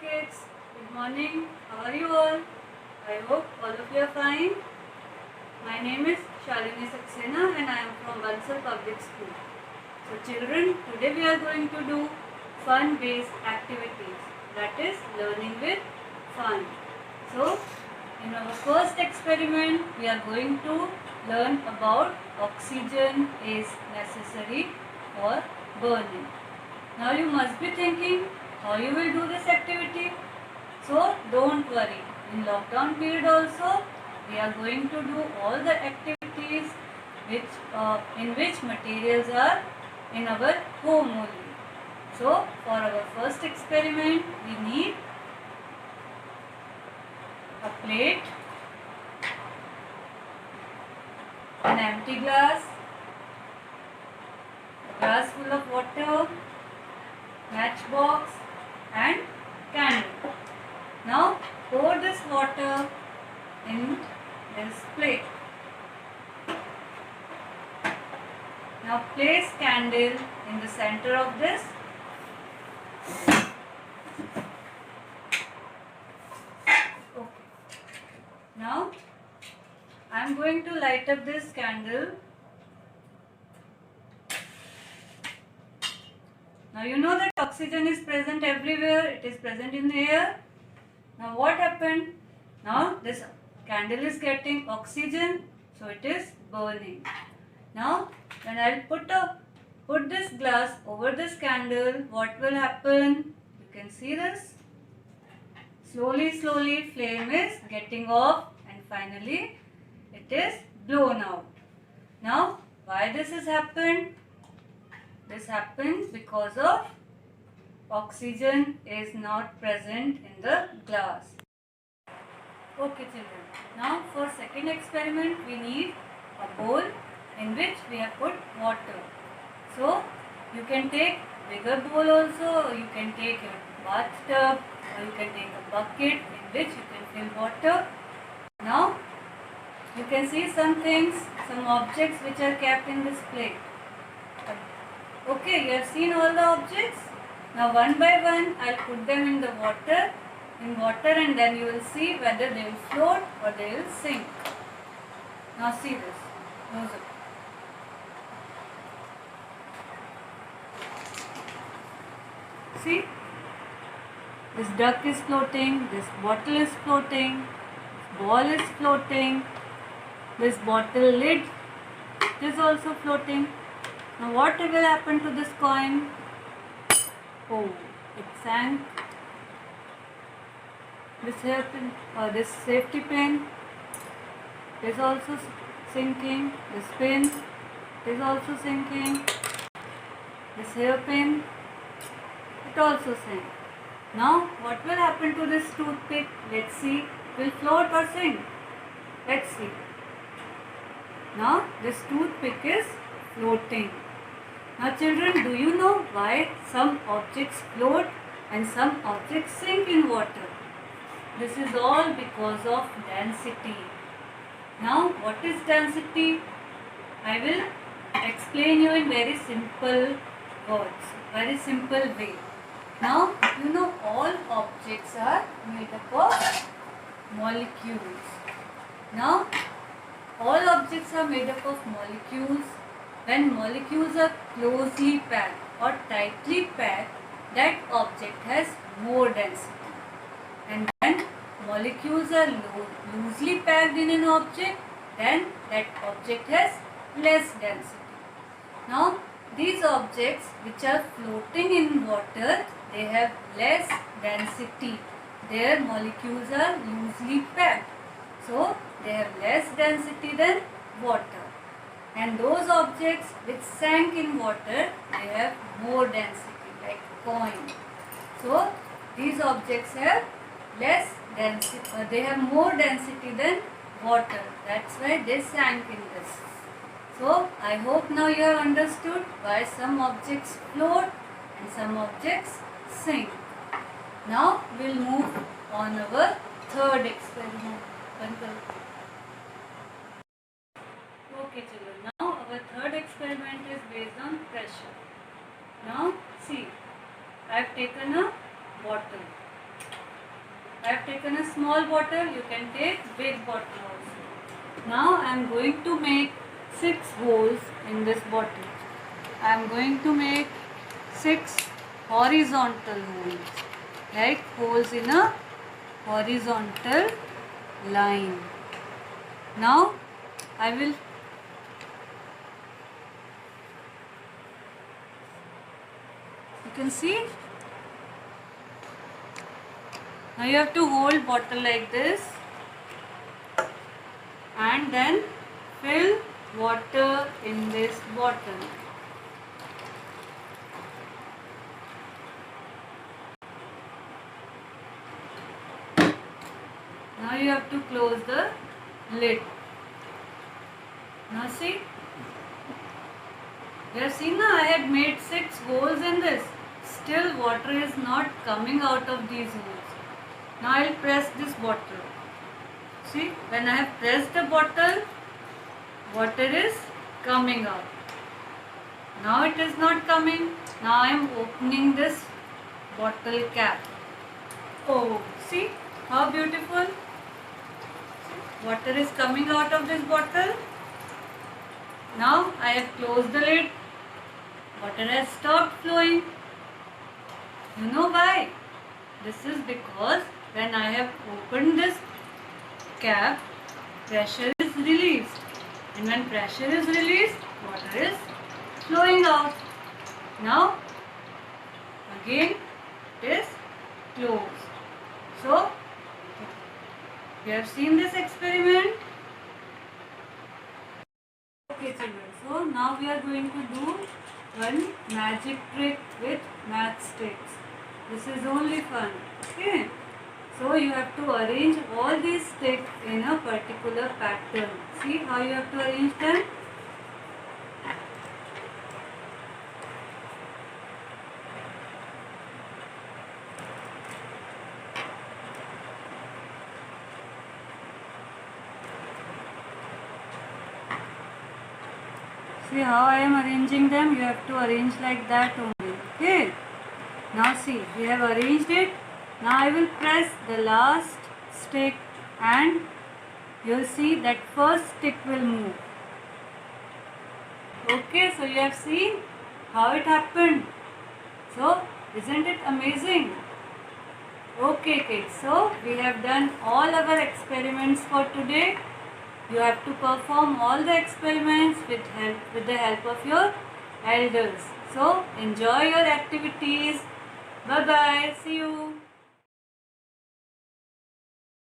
kids. Good morning. How are you all? I hope all of you are fine. My name is Shalini Saxena and I am from Bansal Public School. So children, today we are going to do fun-based activities. That is learning with fun. So in our first experiment, we are going to learn about oxygen is necessary for burning. Now you must be thinking how you will do this activity. So don't worry. In lockdown period also, we are going to do all the activities in which materials are in our home only. So for our first experiment, we need a plate, an empty glass, a glass full of water, matchbox and candle. Now pour this water in this plate. Now place candle in the center of this. Okay. Now I am going to light up this candle. Now you know that oxygen is present everywhere. It is present in the air. Now what happened? Now this candle is getting oxygen, so it is burning. Now when I put this glass over this candle, what will happen? You can see this. Slowly flame is getting off and finally it is blown out. Now why this has happened? This happens because of oxygen is not present in the glass. Okay children, now for second experiment we need a bowl in which we have put water. So you can take bigger bowl also, or you can take a bathtub, or you can take a bucket in which you can fill water. Now you can see some things, some objects which are kept in this plate. Okay, you have seen all the objects. Now one by one I will put them in the water and then you will see whether they will float or they will sink. Now see this. Close up. See, this duck is floating, this bottle is floating, this ball is floating, this bottle lid is also floating. Now what will happen to this coin? Oh, it sank. This safety pin is also sinking. This pin is also sinking. This hairpin, it also sank. Now what will happen to this toothpick? Let's see. Will float or sink? Let's see. Now this toothpick is floating. Now children, do you know why some objects float and some objects sink in water? This is all because of density. Now what is density? I will explain you in very simple words, very simple way. Now you know all objects are made up of molecules. Now all objects are made up of molecules. When molecules are closely packed or tightly packed, that object has more density. And when molecules are loosely packed in an object, then that object has less density. Now, these objects which are floating in water, they have less density. Their molecules are loosely packed. So, they have less density than water. And those objects which sank in water, they have more density, like coin. So these objects have less density, they have more density than water. That's why they sank in this. So I hope now you have understood why some objects float and some objects sink. Now we'll move on our third experiment. Okay children, now our third experiment is based on pressure. Now see, I have taken a bottle I have taken a small bottle, you can take big bottle also. Now I am going to make 6 holes in this bottle. I am going to make 6 horizontal holes, like holes in a horizontal line. Now I will can see. Now you have to hold bottle like this and then fill water in this bottle. Now you have to close the lid. Now see, you have seen now I had made 6 holes in this. Still water is not coming out of these holes. Now I will press this bottle. See, when I have pressed the bottle, water is coming out. Now it is not coming. Now I am opening this bottle cap. Oh, see how beautiful. Water is coming out of this bottle. Now I have closed the lid. Water has stopped flowing. You know why? This is because when I have opened this cap, pressure is released. And when pressure is released, water is flowing out. Now, again it is closed. So, you have seen this experiment. Okay children, so now we are going to do one magic trick with matchsticks. This is only fun. Okay. So you have to arrange all these sticks in a particular pattern. See how you have to arrange them? See how I am arranging them? You have to arrange like that only. Okay. Now see, we have arranged it. Now I will press the last stick and you will see that first stick will move. Okay, so you have seen how it happened. So, isn't it amazing? Okay kids, so we have done all our experiments for today. You have to perform all the experiments with the help of your elders. So, enjoy your activities. Bye bye. See you.